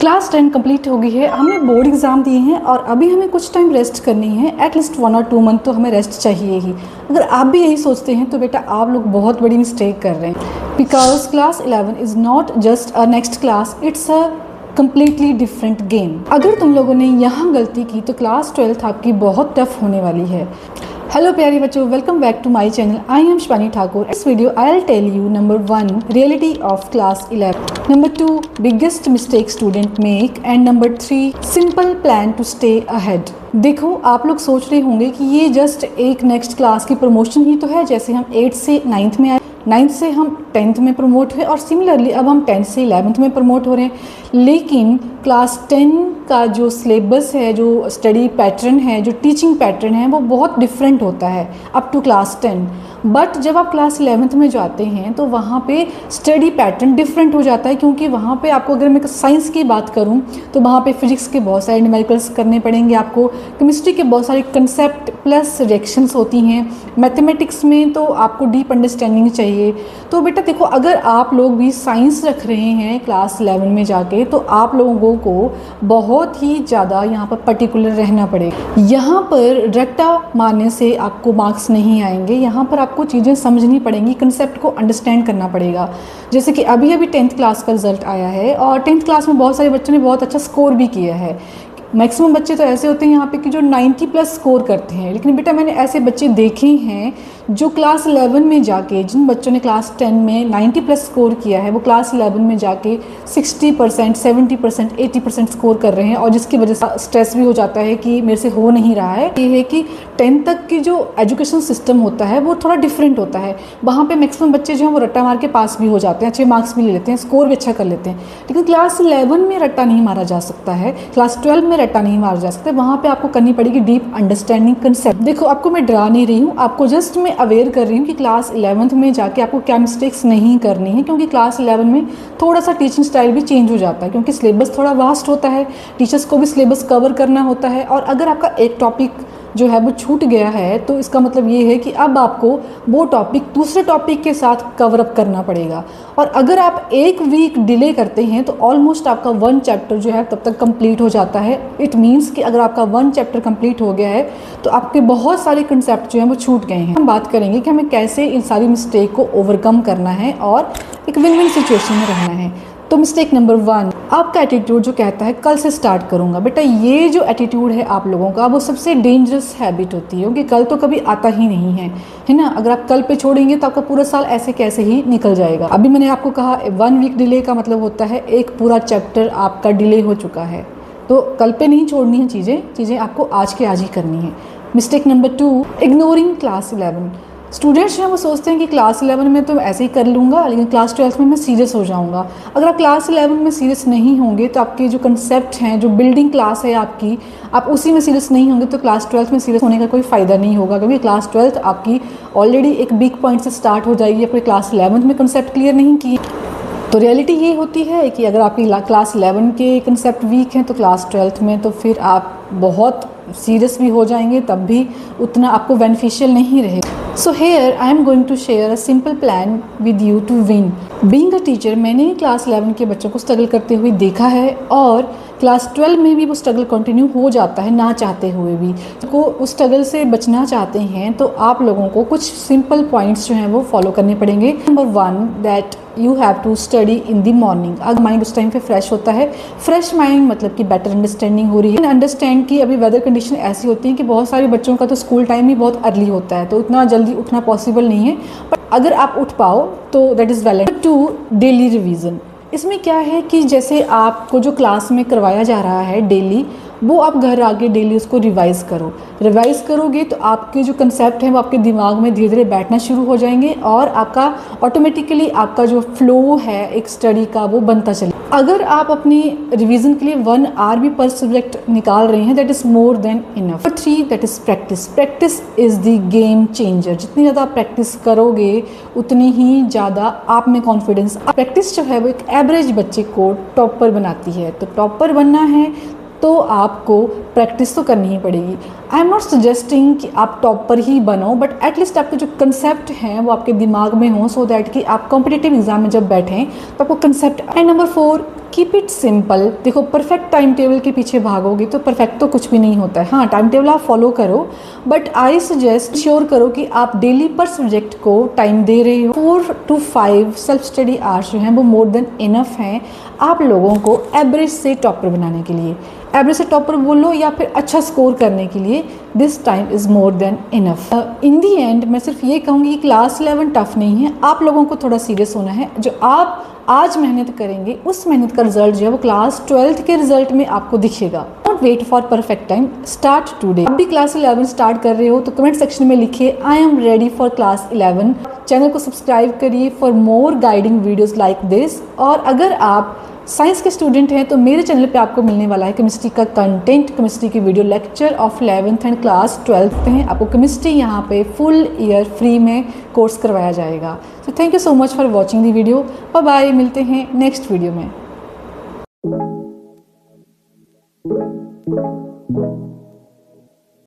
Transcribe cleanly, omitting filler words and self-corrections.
Class 10 complete हो गई है। हमने बोर्ड एग्ज़ाम दिए हैं और अभी हमें कुछ टाइम रेस्ट करनी है। एटलीस्ट 1 और 2 मंथ तो हमें रेस्ट चाहिए ही। अगर आप भी यही सोचते हैं तो बेटा आप लोग बहुत बड़ी मिस्टेक कर रहे हैं। Because class 11 is not just a next class, it's a completely different game. अगर तुम लोगों ने यहाँ गलती की तो क्लास 12 आपकी बहुत टफ होने वाली है। हेलो प्यारे बच्चों, welcome back to my channel. I am Shivani Thakur. इस video I will tell you number 1 reality of class 11, number 2 biggest mistake student make and number 3 simple plan to stay ahead. देखो, आप लोग सोच रहे होंगे कि ये जस्ट एक नेक्स्ट क्लास की प्रमोशन ही तो है। जैसे हम 8th से 9th में आए, 9th से हम 10th में प्रमोट हुए और सिमिलरली अब हम 10th से 11th में प्रमोट हो रहे हैं। लेकिन क्लास 10 का जो सिलेबस है, जो स्टडी पैटर्न है, जो टीचिंग पैटर्न है, वो बहुत डिफरेंट होता है अप टू क्लास 10। बट जब आप क्लास 11th में जाते हैं तो वहाँ पे स्टडी पैटर्न डिफरेंट हो जाता है, क्योंकि वहाँ पे आपको, अगर मैं साइंस की बात करूँ तो वहाँ पे फिजिक्स के बहुत सारे न्यूमेरिकल्स करने पड़ेंगे आपको, केमिस्ट्री के बहुत सारे कंसेप्ट प्लस रिएक्शंस होती हैं, मैथमेटिक्स में तो आपको डीप अंडरस्टैंडिंग चाहिए। तो बेटा देखो, अगर आप लोग भी साइंस रख रहे हैं क्लास 11 में जाके तो आप लोगों को बहुत ही ज़्यादा यहाँ पर पर्टिकुलर रहना पड़ेगा। यहाँ पर रट्टा मारने से आपको मार्क्स नहीं आएंगे। यहाँ पर आपको चीज़ें समझनी पड़ेंगी, कंसेप्ट को अंडरस्टैंड करना पड़ेगा। जैसे कि अभी 10th क्लास का रिजल्ट आया है और 10th क्लास में बहुत सारे बच्चों ने बहुत अच्छा स्कोर भी किया है। मैक्सिमम बच्चे तो ऐसे होते हैं यहाँ पे कि जो 90 प्लस स्कोर करते हैं, लेकिन बेटा मैंने ऐसे बच्चे देखे हैं जो क्लास 11 में जाके, जिन बच्चों ने क्लास 10 में 90 प्लस स्कोर किया है, वो क्लास 11 में जाके 60%, 70%, 80% स्कोर कर रहे हैं। और जिसकी वजह से स्ट्रेस भी हो जाता है कि मेरे से हो नहीं रहा है। ये है कि 10th तक की जो एजुकेशन सिस्टम होता है वो थोड़ा डिफरेंट होता है। वहाँ पे मैक्सिमम बच्चे जो हैं वो रट्टा मार के पास भी हो जाते हैं, अच्छे मार्क्स भी ले लेते हैं, स्कोर भी अच्छा कर लेते हैं। लेकिन क्लास 11 में रट्टा नहीं मारा जा सकता है, क्लास 12 में रट्टा नहीं मारा जा सकता। वहाँ पे आपको करनी पड़ेगी डीप अंडरस्टैंडिंग कंसेप्ट। देखो, आपको मैं डरा नहीं रही हूँ, आपको जस्ट मैं अवेयर कर रही हूँ कि क्लास 11th में जाके आपको क्या मिस्टेक्स नहीं करनी है, क्योंकि क्लास 11 में थोड़ा सा टीचिंग स्टाइल भी चेंज हो जाता है, क्योंकि सिलेबस थोड़ा वास्ट होता है, टीचर्स को भी सिलेबस कवर करना होता है। और अगर आपका एक टॉपिक जो है वो छूट गया है तो इसका मतलब ये है कि अब आपको वो टॉपिक दूसरे टॉपिक के साथ कवर अप करना पड़ेगा। और अगर आप एक वीक डिले करते हैं तो ऑलमोस्ट आपका 1 चैप्टर जो है तब तक कंप्लीट हो जाता है। इट मीन्स कि अगर आपका 1 चैप्टर कंप्लीट हो गया है तो आपके बहुत सारे कंसेप्ट जो हैं वो छूट गए हैं। हम बात करेंगे कि हमें कैसे इन सारी मिस्टेक को ओवरकम करना है और एक विन विन सिचुएशन में रहना है। तो मिस्टेक नंबर 1, आपका एटीट्यूड जो कहता है कल से स्टार्ट करूंगा। बेटा ये जो एटीट्यूड है आप लोगों का, वो सबसे डेंजरस हैबिट होती है, क्योंकि कल तो कभी आता ही नहीं है ना। अगर आप कल पे छोड़ेंगे तो आपका पूरा साल ऐसे कैसे ही निकल जाएगा। अभी मैंने आपको कहा 1 वीक डिले का मतलब होता है एक पूरा चैप्टर आपका डिले हो चुका है। तो कल पे नहीं छोड़नी है चीज़ें आपको आज के आज ही करनी है। Mistake number 2, ignoring class 11। Students जो हैं वो सोचते हैं कि क्लास 11 में तो ऐसे ही कर लूँगा, लेकिन क्लास 12 में मैं सीरियस हो जाऊँगा। अगर आप क्लास 11 में सीरियस नहीं होंगे तो आपके जो कंसेप्ट हैं, जो बिल्डिंग क्लास है आपकी, आप उसी में सीरियस नहीं होंगे तो क्लास 12 में सीरियस होने का कोई फ़ायदा नहीं होगा, क्योंकि क्लास 12 आपकी ऑलरेडी एक बिग पॉइंट से स्टार्ट हो जाएगी। आपने क्लास 11 में कंसेप्ट क्लियर नहीं किए। तो रियलिटी ये होती है कि अगर आपकी क्लास 11 के कंसेप्ट वीक हैं तो क्लास 12 में तो फिर आप बहुत सीरियस भी हो जाएंगे, तब भी उतना आपको बेनिफिशियल नहीं रहेगा। So here I am going to share a simple plan with you to win. Being a teacher, मैंने क्लास 11 के बच्चों को स्ट्रगल करते हुए देखा है और क्लास 12 में भी वो स्ट्रगल कंटिन्यू हो जाता है ना चाहते हुए भी। को उस स्ट्रगल से बचना चाहते हैं तो आप लोगों को कुछ सिंपल पॉइंट्स जो हैं वो फॉलो करने पड़ेंगे। Number 1, that you have to study in the morning. अगर माइंड उस टाइम पे फ्रेश होता है, फ्रेश माइंड मतलब कि बेटर अंडरस्टैंडिंग हो रही है। अंडरस्टैंड कि अभी वेदर कंडीशन ऐसी होती है कि बहुत सारे बच्चों का तो स्कूल टाइम ही बहुत अर्ली होता है, तो इतना जल्दी उठना पॉसिबल नहीं है, बट अगर आप उठ पाओ तो that is valid. 2, daily revision. इसमें क्या है कि जैसे आपको जो क्लास में करवाया जा रहा है डेली, वो आप घर आके डेली उसको रिवाइज़ करो। रिवाइज़ करोगे तो आपके जो कंसेप्ट हैं वो आपके दिमाग में धीरे धीरे बैठना शुरू हो जाएंगे और आपका ऑटोमेटिकली आपका जो फ्लो है एक स्टडी का वो बनता चले। अगर आप अपनी रिवीजन के लिए 1 आवर भी पर सब्जेक्ट निकाल रहे हैं, that is more than enough. 3, that is practice. Practice is the game changer. जितनी ज़्यादा प्रैक्टिस करोगे उतनी ही ज़्यादा आप में कॉन्फिडेंस। प्रैक्टिस जो है वो एक एवरेज बच्चे को टॉपर बनाती है। तो टॉपर बनना है तो आपको प्रैक्टिस तो करनी ही पड़ेगी। आई एम नॉट सजेस्टिंग कि आप टॉपर ही बनो, बट एटलीस्ट आपके जो कंसेप्ट हैं वो आपके दिमाग में हों, सो दैट कि आप कॉम्पिटिटिव एग्जाम में जब बैठें तो आपको concept. And number 4, keep it simple. देखो, परफेक्ट टाइम टेबल के पीछे भागोगे तो परफेक्ट तो कुछ भी नहीं होता है। हाँ, टाइम टेबल आप फॉलो करो, बट आई सजेस्ट श्योर करो कि आप डेली पर सब्जेक्ट को टाइम दे रहे हो। 4 to 5 सेल्फ स्टडी आवर्स जो हैं वो मोर देन इनफ हैं आप लोगों को एवरेज से टॉपर बनाने के लिए। एवरेज से टॉपर बोलो या फिर अच्छा स्कोर करने के लिए, this time is more than enough. In the and मैं सिर्फ ये कहूँगी कि क्लास 11 टफ नहीं है, आप लोगों को थोड़ा सीरियस होना है। जो आप आज मेहनत करेंगे उस मेहनत का रिजल्ट जो है वो क्लास 12th के रिजल्ट में आपको दिखेगा। Don't wait for perfect time, start today. अब भी क्लास 11 स्टार्ट कर रहे हो तो कमेंट सेक्शन में लिखिए I am ready for class 11। Channel को सब्सक्राइब करिए for more guiding videos like this. और अगर आप साइंस के स्टूडेंट हैं तो मेरे चैनल पे आपको मिलने वाला है केमिस्ट्री का कंटेंट, केमिस्ट्री की video lecture of 11th and class 12th हैं। आपको केमिस्ट्री यहाँ पे फुल ईयर फ्री में कोर्स करवाया जाएगा। So thank you so much for watching the video. Bye bye, मिलते हैं नेक्स्ट वीडियो में।